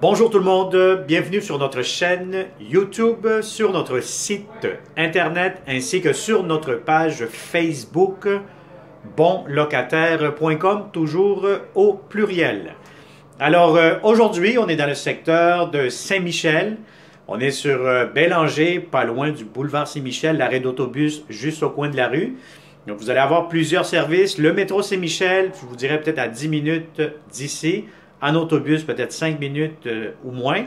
Bonjour tout le monde, bienvenue sur notre chaîne YouTube, sur notre site internet ainsi que sur notre page Facebook bonlocataire.com, toujours au pluriel. Alors aujourd'hui, on est dans le secteur de Saint-Michel. On est sur Bélanger, pas loin du boulevard Saint-Michel, l'arrêt d'autobus juste au coin de la rue. Donc vous allez avoir plusieurs services. Le métro Saint-Michel, je vous dirais peut-être à 10 minutes d'ici. En autobus, peut-être 5 minutes ou moins.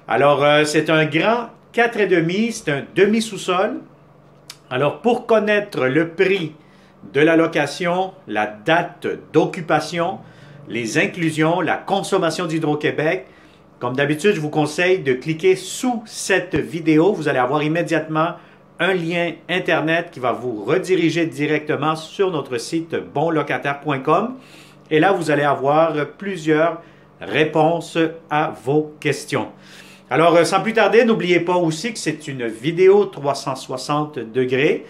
Alors, c'est un grand 4,5, c'est un demi-sous-sol. Alors, pour connaître le prix de la location, la date d'occupation, les inclusions, la consommation d'Hydro-Québec, comme d'habitude, je vous conseille de cliquer sous cette vidéo. Vous allez avoir immédiatement un lien Internet qui va vous rediriger directement sur notre site bonlocataire.com. Et là, vous allez avoir plusieurs réponses à vos questions. Alors, sans plus tarder, n'oubliez pas aussi que c'est une vidéo 360 degrés.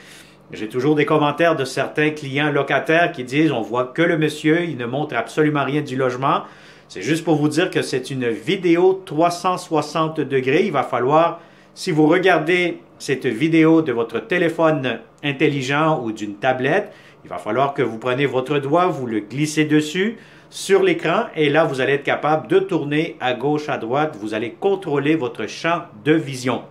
J'ai toujours des commentaires de certains clients locataires qui disent « On voit que le monsieur, il ne montre absolument rien du logement. » C'est juste pour vous dire que c'est une vidéo 360 degrés. Il va falloir, si vous regardez cette vidéo de votre téléphone intelligent ou d'une tablette, il va falloir que vous preniez votre doigt, vous le glissez dessus, sur l'écran et là, vous allez être capable de tourner à gauche, à droite. Vous allez contrôler votre champ de vision.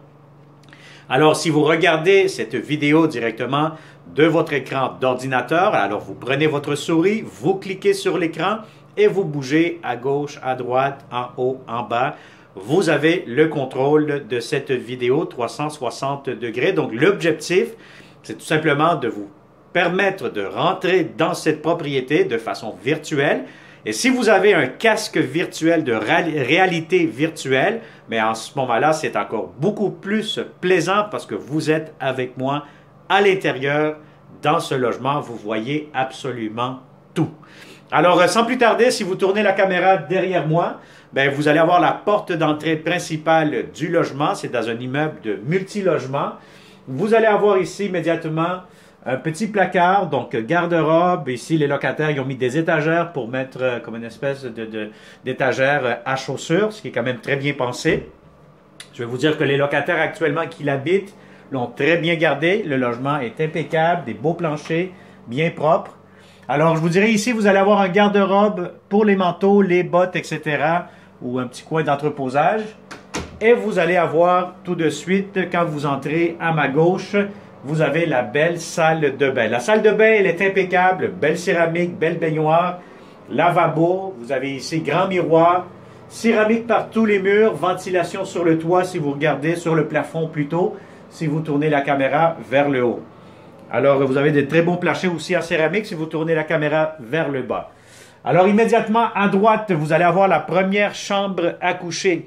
Alors, si vous regardez cette vidéo directement de votre écran d'ordinateur, alors vous prenez votre souris, vous cliquez sur l'écran et vous bougez à gauche, à droite, en haut, en bas. Vous avez le contrôle de cette vidéo 360 degrés. Donc, l'objectif, c'est tout simplement de vous permettre de rentrer dans cette propriété de façon virtuelle. Et si vous avez un casque virtuel de réalité virtuelle, mais en ce moment-là, c'est encore beaucoup plus plaisant parce que vous êtes avec moi à l'intérieur dans ce logement. Vous voyez absolument tout. Alors, sans plus tarder, si vous tournez la caméra derrière moi, ben, vous allez avoir la porte d'entrée principale du logement. C'est dans un immeuble de multilogement. Vous allez avoir ici immédiatement un petit placard, donc garde-robe. Ici, les locataires ils ont mis des étagères pour mettre comme une espèce d'étagère à chaussures, ce qui est quand même très bien pensé. Je vais vous dire que les locataires actuellement qui l'habitent l'ont très bien gardé. Le logement est impeccable, des beaux planchers, bien propres. Alors, je vous dirais ici, vous allez avoir un garde-robe pour les manteaux, les bottes, etc. ou un petit coin d'entreposage. Et vous allez avoir tout de suite, quand vous entrez à ma gauche, vous avez la belle salle de bain. La salle de bain, elle est impeccable, belle céramique, belle baignoire, lavabo, vous avez ici grand miroir, céramique par tous les murs, ventilation sur le toit si vous regardez, sur le plafond plutôt, si vous tournez la caméra vers le haut. Alors, vous avez de très bons planchers aussi en céramique si vous tournez la caméra vers le bas. Alors, immédiatement à droite, vous allez avoir la première chambre à coucher.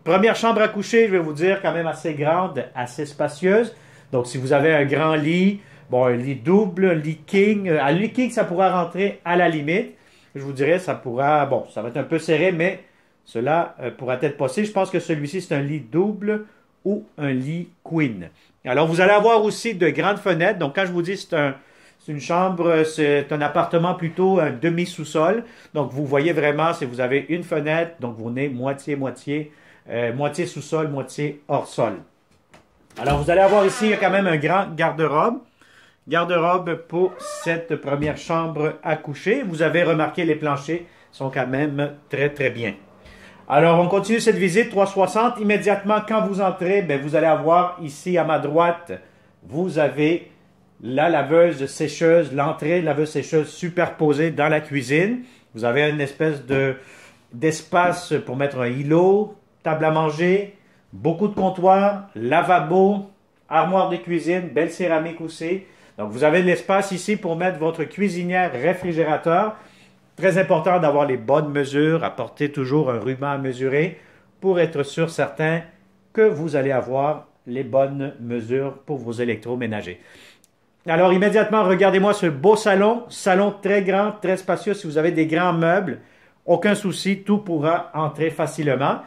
Première chambre à coucher, je vais vous dire, quand même assez grande, assez spacieuse. Donc, si vous avez un grand lit, bon, un lit double, un lit king, un lit king, ça pourra rentrer à la limite. Je vous dirais, ça pourra, bon, ça va être un peu serré, mais cela pourra être possible. Je pense que celui-ci, c'est un lit double ou un lit queen. Alors, vous allez avoir aussi de grandes fenêtres. Donc, quand je vous dis c'est une chambre, c'est un appartement plutôt un demi-sous-sol. Donc, vous voyez vraiment, si vous avez une fenêtre, donc vous venez moitié sous-sol, moitié hors-sol. Alors, vous allez avoir ici quand même un grand garde-robe. Garde-robe pour cette première chambre à coucher. Vous avez remarqué, les planchers sont quand même très, très bien. Alors, on continue cette visite 360. Immédiatement, quand vous entrez, bien, vous allez avoir ici à ma droite, vous avez la laveuse sécheuse, l'entrée laveuse sécheuse superposée dans la cuisine. Vous avez une espèce d'espace pour mettre un îlot, table à manger, beaucoup de comptoirs, lavabo, armoire de cuisine, belle céramique aussi. Donc, vous avez de l'espace ici pour mettre votre cuisinière réfrigérateur. Très important d'avoir les bonnes mesures, apporter toujours un ruban à mesurer pour être sûr certain que vous allez avoir les bonnes mesures pour vos électroménagers. Alors, immédiatement, regardez-moi ce beau salon. Salon très grand, très spacieux. Si vous avez des grands meubles, aucun souci, tout pourra entrer facilement.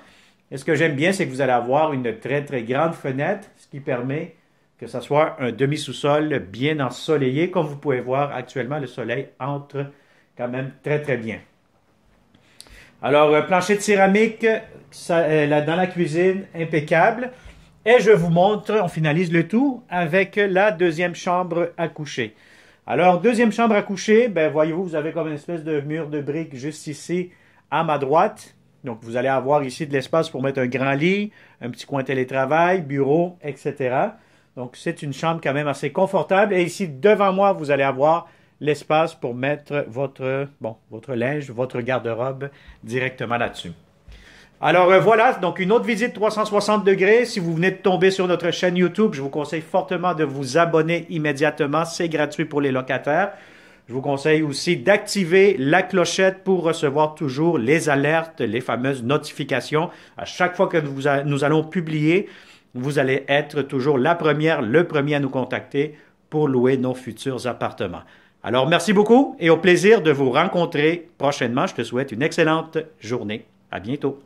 Et ce que j'aime bien, c'est que vous allez avoir une très, très grande fenêtre, ce qui permet que ce soit un demi-sous-sol bien ensoleillé. Comme vous pouvez voir actuellement, le soleil entre quand même très, très bien. Alors, plancher de céramique dans la cuisine, impeccable. Et je vous montre, on finalise le tout avec la deuxième chambre à coucher. Alors, deuxième chambre à coucher, ben voyez-vous, vous avez comme une espèce de mur de briques juste ici à ma droite. Donc, vous allez avoir ici de l'espace pour mettre un grand lit, un petit coin télétravail, bureau, etc. Donc, c'est une chambre quand même assez confortable. Et ici, devant moi, vous allez avoir l'espace pour mettre votre linge, votre garde-robe directement là-dessus. Alors voilà, donc une autre visite 360 degrés. Si vous venez de tomber sur notre chaîne YouTube, je vous conseille fortement de vous abonner immédiatement. C'est gratuit pour les locataires. Je vous conseille aussi d'activer la clochette pour recevoir toujours les alertes, les fameuses notifications. À chaque fois que nous allons publier, vous allez être toujours la première, le premier à nous contacter pour louer nos futurs appartements. Alors merci beaucoup et au plaisir de vous rencontrer prochainement. Je te souhaite une excellente journée. À bientôt.